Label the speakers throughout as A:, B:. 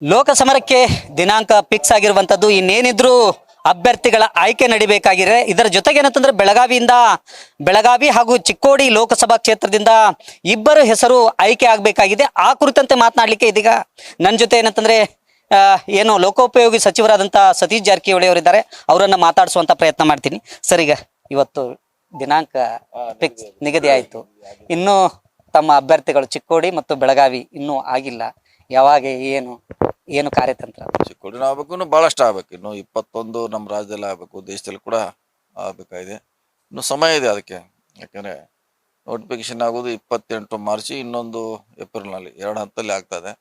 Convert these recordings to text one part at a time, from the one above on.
A: ಲೋಕಸಮರಕ್ಕೆ ದಿನಾಂಕ ಫಿಕ್ಸ್ ಆಗಿರುವಂತದ್ದು. ಇನ್ನೇನಿದ್ರು ಅಭ್ಯರ್ಥಿಗಳ ಆಯ್ಕೆ ನಡಿಬೇಕಾಗಿದೆ. ಇದರ ಜೊತೆಗೆ ಏನಂತಂದ್ರೆ ಬೆಳಗಾವಿ ಹಾಗೂ ಚಿಕ್ಕೋಡಿ ಲೋಕಸಭಾ ಕ್ಷೇತ್ರದಿಂದ ಇಬ್ಬರು ಹೆಸರು ಆಯ್ಕೆ ಆಗಬೇಕಾಗಿದೆ. ಆ ಕುರಿತಂತೆ ಮಾತನಾಡಲಿಕ್ಕೆ ಇದೀಗ ನನ್ನ ಜೊತೆ ಏನಂತಂದ್ರೆ ಏನು ಲೋಕೋಪಯೋಗಿ ಸಚಿವರಾದಂಥ ಸತೀಶ್ ಜಾರಕಿಹೊಳಿ ಅವರಿದ್ದಾರೆ. ಅವರನ್ನ ಮಾತಾಡಿಸುವಂತ ಪ್ರಯತ್ನ ಮಾಡ್ತೀನಿ. ಸರ್, ಈಗ ಇವತ್ತು ದಿನಾಂಕ ಫಿಕ್ಸ್ ನಿಗದಿ ಆಯಿತು. ಇನ್ನೂ ತಮ್ಮ ಅಭ್ಯರ್ಥಿಗಳು ಚಿಕ್ಕೋಡಿ ಮತ್ತು ಬೆಳಗಾವಿ ಇನ್ನೂ ಆಗಿಲ್ಲ. ಯಾವಾಗ ಏನು ಕಾರ್ಯತಂತ್ರ?
B: ಚಿಕ್ಕೋಡಿನ ಆಗ್ಬೇಕು, ಇನ್ನು ಬಹಳಷ್ಟು ಆಗ್ಬೇಕು. ಇನ್ನು 21 ನಮ್ಮ ರಾಜ್ಯದಲ್ಲಿ ಆಗ್ಬೇಕು, ದೇಶದಲ್ಲಿ ಕೂಡ ಆಗ್ಬೇಕಾಗಿದೆ. ಇನ್ನು ಸಮಯ ಇದೆ ಅದಕ್ಕೆ. ಯಾಕಂದ್ರೆ ನೋಟಿಫಿಕೇಶನ್ ಆಗೋದು 28 ಮಾರ್ಚ್, ಇನ್ನೊಂದು ಏಪ್ರಿಲ್ನಲ್ಲಿ 2 ಹಂತದಲ್ಲಿ ಆಗ್ತದೆ.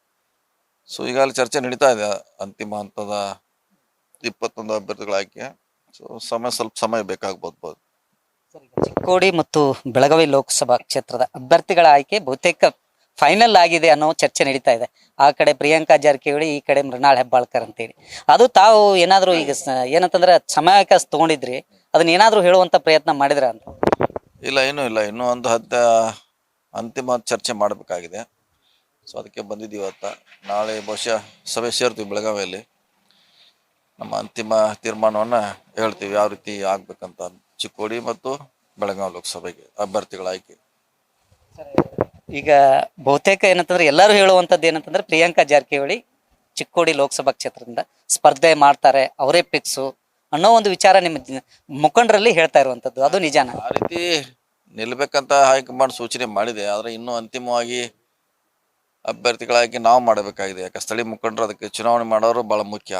B: ಸೊ ಈಗಾಗಲೇ ಚರ್ಚೆ ನಡೀತಾ ಇದೆ ಅಂತಿಮ ಹಂತದ 21 ಅಭ್ಯರ್ಥಿಗಳ ಆಯ್ಕೆ. ಸೊ ಸ್ವಲ್ಪ ಸಮಯ ಬೇಕಾಗ್ಬೋದು.
A: ಚಿಕ್ಕೋಡಿ ಮತ್ತು ಬೆಳಗಾವಿ ಲೋಕಸಭಾ ಕ್ಷೇತ್ರದ ಅಭ್ಯರ್ಥಿಗಳ ಆಯ್ಕೆ ಬಹುತೇಕ ಫೈನಲ್ ಆಗಿದೆ ಅನ್ನೋ ಚರ್ಚೆ ನಡೀತಾ ಇದೆ. ಆ ಕಡೆ ಪ್ರಿಯಾಂಕಾ ಜಾರಕಿಹೊಳಿ, ಈ ಕಡೆ ಮೃಣಾಲ್ ಹೆಬ್ಬಾಳ್ಕರ್ ಅಂತೇಳಿ. ಅದು ತಾವು ಏನಾದ್ರು ಈಗ ಏನಂತಂದ್ರೆ ಸಮಯಾವಕಾಶ ತಗೊಂಡಿದ್ರಿ, ಅದನ್ನ ಏನಾದ್ರು ಹೇಳುವಂತ ಪ್ರಯತ್ನ ಮಾಡಿದ್ರ ಅಂತ?
B: ಇಲ್ಲ, ಇನ್ನೂ ಒಂದು ಅಂತಿಮ ಚರ್ಚೆ ಮಾಡಬೇಕಾಗಿದೆ. ಸೊ ಅದಕ್ಕೆ ಬಂದಿದ್ದೀವಿ ಇವತ್ತು. ನಾಳೆ ಬಹುಶಃ ಸಭೆ ಸೇರ್ತೀವಿ ಬೆಳಗಾವಿಯಲ್ಲಿ. ನಮ್ಮ ಅಂತಿಮ ತೀರ್ಮಾನವನ್ನು ಹೇಳ್ತೀವಿ ಯಾವ ರೀತಿ ಆಗ್ಬೇಕಂತ ಚಿಕ್ಕೋಡಿ ಮತ್ತು ಬೆಳಗಾವಿ ಲೋಕಸಭೆಗೆ ಅಭ್ಯರ್ಥಿಗಳ ಆಯ್ಕೆ.
A: ಈಗ ಬಹುತೇಕ ಏನಂತಂದ್ರೆ ಎಲ್ಲರೂ ಹೇಳುವಂಥದ್ದು ಏನಂತಂದ್ರೆ ಪ್ರಿಯಾಂಕಾ ಜಾರಕಿಹೊಳಿ ಚಿಕ್ಕೋಡಿ ಲೋಕಸಭಾ ಕ್ಷೇತ್ರದಿಂದ ಸ್ಪರ್ಧೆ ಮಾಡ್ತಾರೆ, ಅವರೇ ಫಿಕ್ಸು ಅನ್ನೋ ಒಂದು ವಿಚಾರ ನಿಮ್ಮ ಮುಖಂಡರಲ್ಲಿ ಹೇಳ್ತಾ ಇರುವಂಥದ್ದು. ಅದು ನಿಜಾನ?
B: ಆ ರೀತಿ ನಿಲ್ಬೇಕಂತ ಹೈಕಮಾಂಡ್ ಸೂಚನೆ ಮಾಡಿದೆ. ಆದರೆ ಇನ್ನೂ ಅಂತಿಮವಾಗಿ ಅಭ್ಯರ್ಥಿಗಳಾಗಿ ನಾವು ಮಾಡಬೇಕಾಗಿದೆ. ಯಾಕೆ ಸ್ಥಳೀಯ ಮುಖಂಡರು ಅದಕ್ಕೆ ಚುನಾವಣೆ ಮಾಡೋರು ಭಾಳ ಮುಖ್ಯ.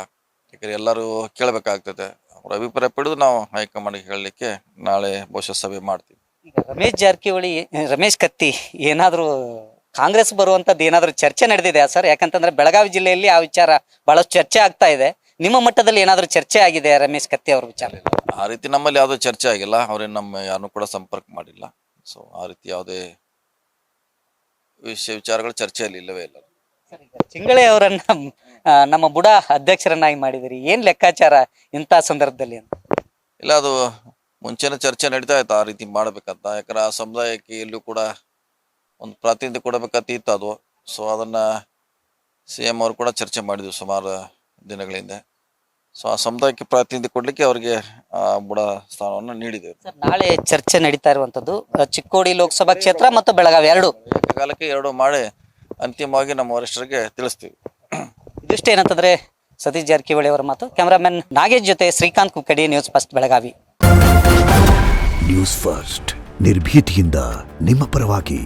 B: ಯಾಕಂದ್ರೆ ಎಲ್ಲರೂ ಕೇಳಬೇಕಾಗ್ತದೆ. ಅವ್ರ ಅಭಿಪ್ರಾಯ ಪಡೆದು ನಾವು ಹೈಕಮಾಂಡ್ಗೆ ಹೇಳಲಿಕ್ಕೆ ನಾಳೆ ಬಹುಶಃ ಸಭೆ ಮಾಡ್ತೀವಿ.
A: ರಮೇಶ್ ಕತ್ತಿ ಏನಾದರೂ ಕಾಂಗ್ರೆಸ್ ಬರುವಂತದ್ದು ಏನಾದರೂ ಚರ್ಚೆ ನಡೆದಿದೆ ಸರ್? ಯಾಕಂತಂದ್ರೆ ಬೆಳಗಾವಿ ಜಿಲ್ಲೆಯಲ್ಲಿ ಆ ವಿಚಾರ ಬಹಳಷ್ಟು ಚರ್ಚೆ ಆಗ್ತಾ ಇದೆ. ನಿಮ್ಮ ಮಟ್ಟದಲ್ಲಿ ಏನಾದರೂ ಚರ್ಚೆ ಆಗಿದೆ ರಮೇಶ್ ಕತ್ತಿ ಅವ್ರ ವಿಚಾರ?
B: ಆ ರೀತಿ ನಮ್ಮಲ್ಲಿ ಯಾವುದೂ ಚರ್ಚೆ ಆಗಿಲ್ಲ. ಅವ್ರೇನು ನಮ್ಮ ಯಾರನ್ನೂ ಕೂಡ ಸಂಪರ್ಕ ಮಾಡಿಲ್ಲ. ಸೊ ಆ ರೀತಿ ಯಾವುದೇ ವಿಚಾರಗಳು ಚರ್ಚೆಯಲ್ಲಿ ಇಲ್ಲವೇ ಇಲ್ಲ.
A: ಚಿಂಗಳೆ ಅವರನ್ನ ನಮ್ಮ ಬುಡ ಅಧ್ಯಕ್ಷರನ್ನಾಗಿ ಮಾಡಿದಿರಿ, ಏನ್ ಲೆಕ್ಕಾಚಾರ ಇಂಥ ಸಂದರ್ಭದಲ್ಲಿ ಅಂತ?
B: ಇಲ್ಲ, ಅದು ಮುಂಚೆನೇ ಚರ್ಚೆ ನಡೀತಾ ಇತ್ತು ಆ ರೀತಿ ಮಾಡ್ಬೇಕಂತ. ಯಾಕಂದ್ರೆ ಆ ಸಮುದಾಯಕ್ಕೆ ಎಲ್ಲೂ ಕೂಡ ಒಂದು ಪ್ರಾತಿನಿಧ್ಯ ಕೊಡಬೇಕಂತ ಇತ್ತು ಅದು. ಸೊ ಅದನ್ನ CM ಅವರು ಕೂಡ ಚರ್ಚೆ ಮಾಡಿದ್ವಿ ಸುಮಾರು ದಿನಗಳಿಂದ. ಸೊ ಆ ಸಮುದಾಯಕ್ಕೆ ಪ್ರಾತಿನಿಧ್ಯ ಕೊಡ್ಲಿಕ್ಕೆ ಅವರಿಗೆ ಬುಡ ಸ್ಥಾನವನ್ನು ನೀಡಿದ್ದೇವೆ.
A: ನಾಳೆ ಚರ್ಚೆ ನಡೀತಾ ಇರುವಂತದ್ದು ಚಿಕ್ಕೋಡಿ ಲೋಕಸಭಾ ಕ್ಷೇತ್ರ ಮತ್ತು ಬೆಳಗಾವಿ
B: ಏಕಕಾಲಕ್ಕೆ ಎರಡು ಮಾಡಿ ಅಂತಿಮವಾಗಿ ನಮ್ಮ ವರಿಷ್ಠರಿಗೆ ತಿಳಿಸ್ತೀವಿ.
A: ಇದಿಷ್ಟು ಏನಂತಂದ್ರೆ ಸತೀಶ್ ಜಾರಕಿಹೊಳಿ ಅವರ ಮಾತು. ಕ್ಯಾಮರಾಮನ್ ನಾಗೇಶ್ ಜೊತೆ Srikanth Kukkadi, news first Belagavi.
C: News first ನಿರ್ಭೀತಿಯಿಂದ ನಿಮ್ಮ ಪರವಾಗಿ.